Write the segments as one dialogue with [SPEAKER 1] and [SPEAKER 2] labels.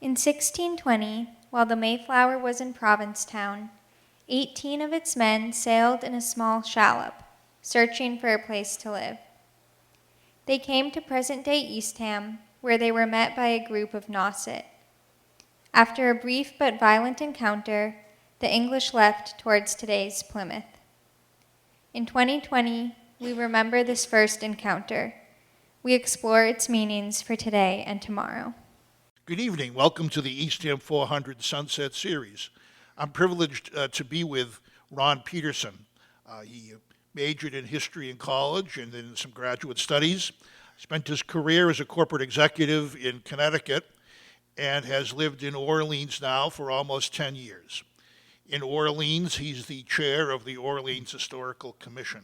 [SPEAKER 1] In 1620, while the Mayflower was in Provincetown, 18 of its men sailed in a small shallop, searching for a place to live. They came to present-day Eastham, where they were met by a group of Nauset. After a brief but violent encounter, the English left towards today's Plymouth. In 2020, we remember this first encounter. We explore its meanings for today and tomorrow.
[SPEAKER 2] Good evening. Welcome to the Eastham 400 Sunset Series. I'm privileged to be with Ron Petersen. He majored in history in college and in some graduate studies, spent his career as a corporate executive in Connecticut, and has lived in Orleans now for almost 10 years. In Orleans, he's the chair of the Orleans Historical Commission.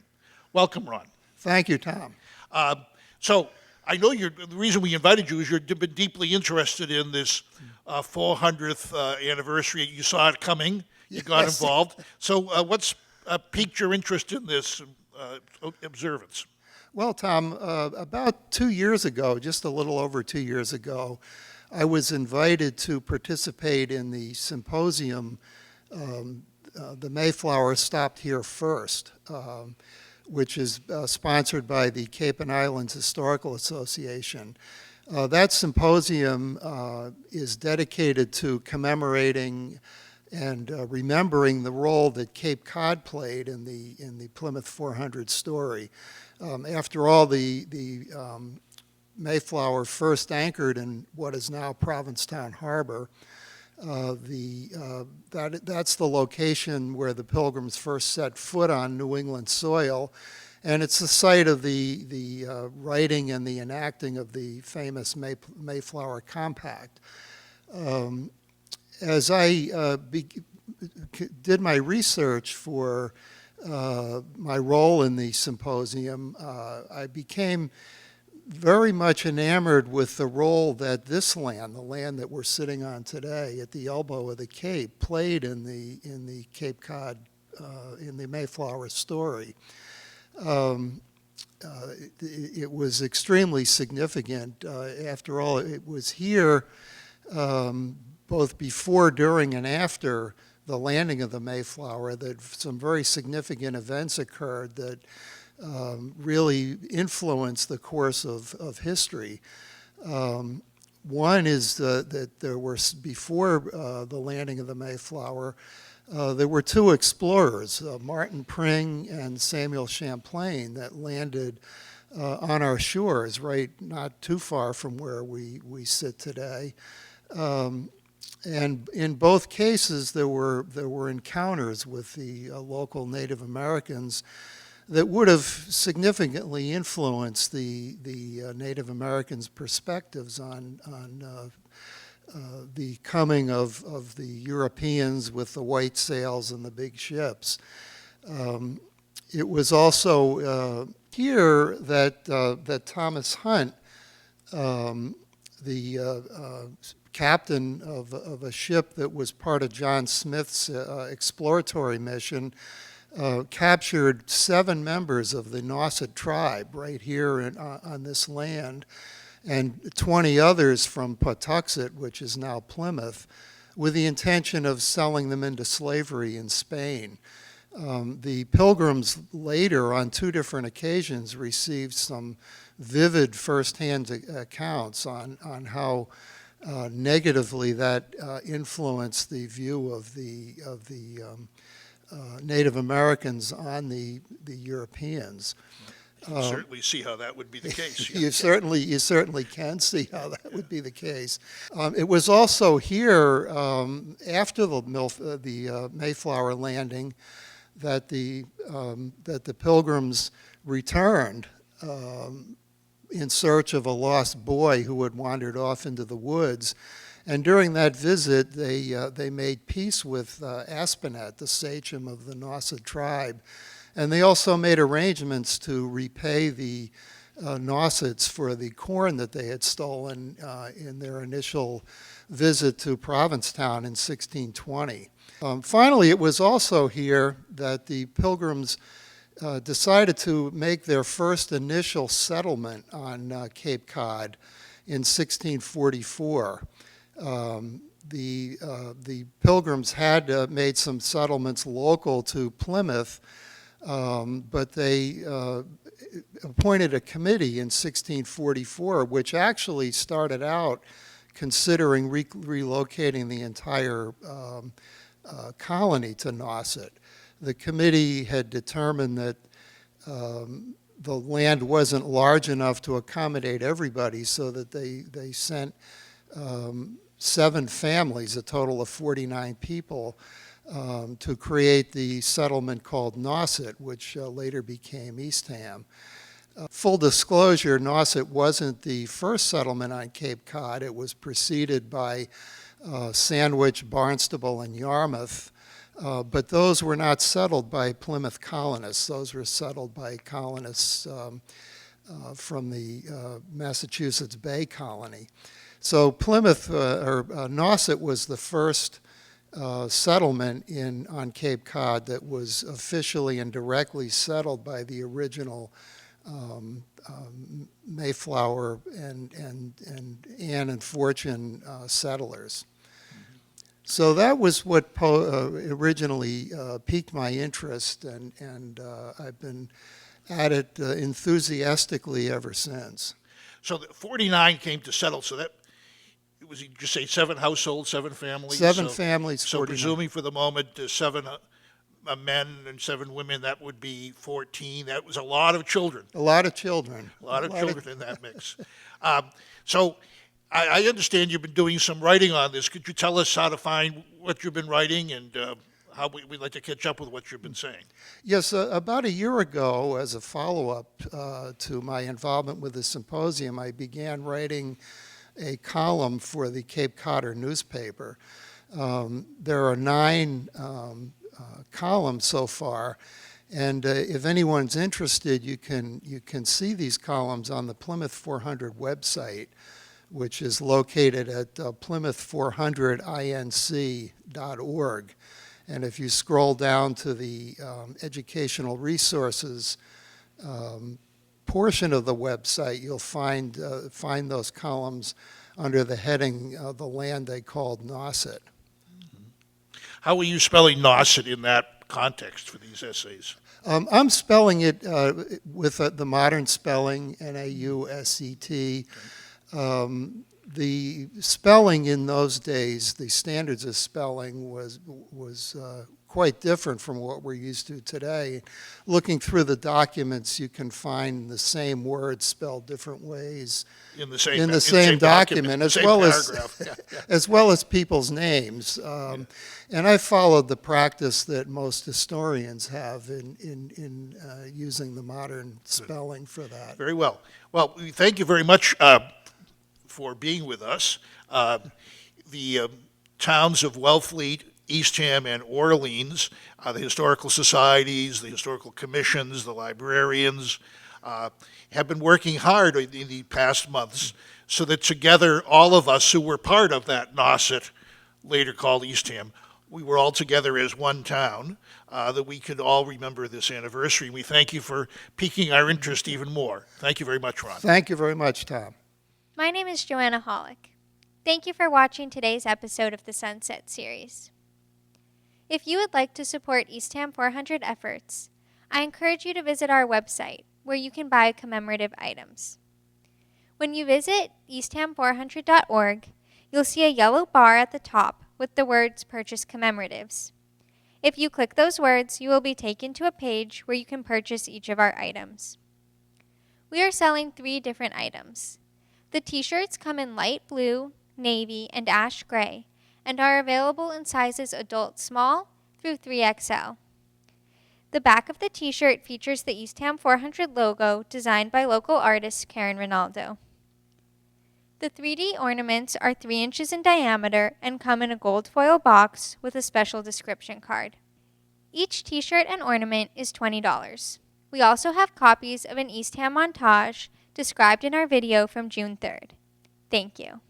[SPEAKER 2] Welcome, Ron.
[SPEAKER 3] Thank you, Tom.
[SPEAKER 2] So I know the reason we invited you is you've been deeply interested in this 400th anniversary. You saw it coming. You got involved. So what's piqued your interest in this observance?
[SPEAKER 3] Well, Tom, about 2 years ago, just a little over 2 years ago, I was invited to participate in the symposium, The Mayflower Stopped Here First, which is sponsored by the Cape and Islands Historical Association. That symposium is dedicated to commemorating and remembering the role that Cape Cod played in the Plymouth 400 story. After all, the Mayflower first anchored in what is now Provincetown Harbor. That's the location where the Pilgrims first set foot on New England soil, and it's the site of the writing and the enacting of the famous Mayflower Compact. As I did my research for my role in the symposium, I became very much enamored with the role that this land, the land that we're sitting on today at the elbow of the Cape, played in the Cape Cod, in the Mayflower story. It was extremely significant. After all, it was here, both before, during, and after the landing of the Mayflower, that some very significant events occurred that really influenced the course of history. One is that there were, before the landing of the Mayflower, there were two explorers, Martin Pring and Samuel Champlain, that landed on our shores, right not too far from where we sit today. And in both cases, there were encounters with the local Native Americans that would have significantly influenced the Native Americans' perspectives on the coming of the Europeans with the white sails and the big ships. It was also here that Thomas Hunt, the captain of a ship that was part of John Smith's exploratory mission, captured 7 members of the Nauset tribe right here on this land, and 20 others from Patuxet, which is now Plymouth, with the intention of selling them into slavery in Spain. The Pilgrims later, on 2 different occasions, received some vivid firsthand accounts on how negatively that influenced the view of the Native Americans on the Europeans.
[SPEAKER 2] You certainly see how that would be the case.
[SPEAKER 3] You certainly can see how that would be the case. It was also here after the Mayflower landing that the Pilgrims returned in search of a lost boy who had wandered off into the woods. And during that visit, they made peace with Aspinet, the sachem of the Nauset tribe. And they also made arrangements to repay the Nausets for the corn that they had stolen in their initial visit to Provincetown in 1620. Finally, it was also here that the Pilgrims decided to make their first initial settlement on Cape Cod in 1644. The Pilgrims had made some settlements local to Plymouth, but they appointed a committee in 1644, which actually started out considering relocating the entire colony to Nauset. The committee had determined that the land wasn't large enough to accommodate everybody, so that they sent 7 families, a total of 49 people, to create the settlement called Nauset, which later became Eastham. Full disclosure, Nauset wasn't the first settlement on Cape Cod. It was preceded by Sandwich, Barnstable, and Yarmouth. But those were not settled by Plymouth colonists. Those were settled by colonists from the Massachusetts Bay Colony. So Plymouth, or Nauset, was the first settlement on Cape Cod that was officially and directly settled by the original Mayflower and Anne and Fortune settlers. So that was what originally piqued my interest, and I've been at it enthusiastically ever since.
[SPEAKER 2] So the 49 came to settle, so that, was you just say 7 households, 7 families?
[SPEAKER 3] 7 families,
[SPEAKER 2] So
[SPEAKER 3] 49.
[SPEAKER 2] presuming for the moment 7 men and 7 women, that would be 14. That was a lot of children.
[SPEAKER 3] A lot of children.
[SPEAKER 2] A lot of children in that mix. So I understand you've been doing some writing on this. Could you tell us how to find what you've been writing and how we'd like to catch up with what you've been saying?
[SPEAKER 3] Yes, about a year ago, as a follow-up to my involvement with the symposium, I began writing a column for the Cape Codder newspaper. There are 9 columns so far, and if anyone's interested, you can see these columns on the Plymouth 400 website, which is located at plymouth400inc.org. And if you scroll down to the educational resources portion of the website, you'll find those columns under the heading The Land They Called Nauset.
[SPEAKER 2] How are you spelling Nauset in that context for these essays?
[SPEAKER 3] I'm spelling it with the modern spelling, Nauset. The spelling in those days, the standards of spelling was quite different from what we're used to today. Looking through the documents, you can find the same words spelled different ways
[SPEAKER 2] In the same
[SPEAKER 3] document, as
[SPEAKER 2] same
[SPEAKER 3] well
[SPEAKER 2] paragraph.
[SPEAKER 3] as well as people's names. And I followed the practice that most historians have in using the modern spelling for that.
[SPEAKER 2] Very well. Well, we thank you very much for being with us. The towns of Wellfleet, Eastham, and Orleans, the historical societies, the historical commissions, the librarians, have been working hard in the past months so that together, all of us who were part of that Nauset, later called Eastham, we were all together as one town, that we could all remember this anniversary. We thank you for piquing our interest even more. Thank you very much, Ron.
[SPEAKER 3] Thank you very much, Tom.
[SPEAKER 1] My name is Joanna Hollick. Thank you for watching today's episode of the Sunset Series. If you would like to support Eastham 400 efforts, I encourage you to visit our website, where you can buy commemorative items. When you visit eastham400.org, you'll see a yellow bar at the top with the words Purchase Commemoratives. If you click those words, you will be taken to a page where you can purchase each of our items. We are selling 3 different items. The t-shirts come in light blue, navy, and ash gray, and are available in sizes adult small through 3XL. The back of the t-shirt features the Eastham 400 logo designed by local artist Karen Ronaldo. The 3D ornaments are 3 inches in diameter and come in a gold foil box with a special description card. Each t-shirt and ornament is $20. We also have copies of an Eastham montage described in our video from June 3rd. Thank you.